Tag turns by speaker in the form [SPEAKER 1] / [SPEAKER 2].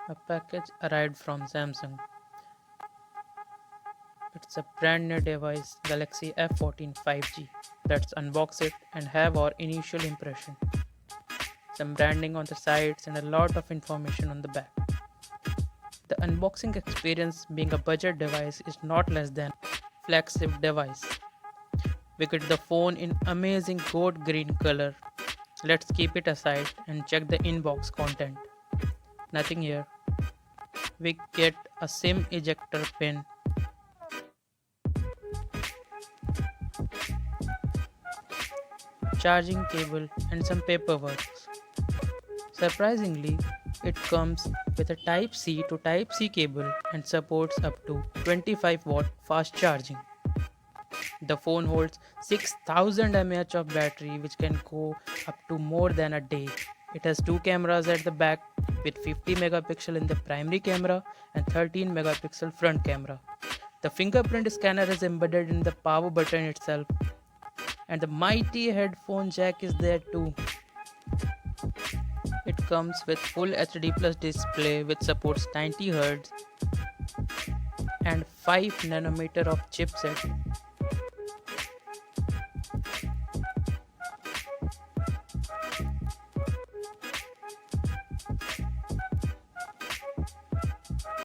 [SPEAKER 1] A package arrived from Samsung. It's a brand new device, Galaxy F14 5G. Let's unbox it and have our initial impression. Some branding on the sides and a lot of information on the back. The unboxing experience, being a budget device, is not less than flagship device. We get the phone in amazing gold green color. Let's keep it aside and check the inbox content. Nothing here. We get a SIM ejector pin, charging cable, and some paperwork. Surprisingly, it comes with a Type C to Type C cable and supports up to 25-watt fast charging. The phone holds 6000 mAh of battery, which can go up to more than a day. It has two cameras at the back with 50 megapixel in the primary camera and 13 megapixel front camera. The fingerprint scanner is embedded in the power button itself, and the mighty headphone jack is there too. It comes with full HD plus display which supports 90 Hz and 5 nanometer of chipset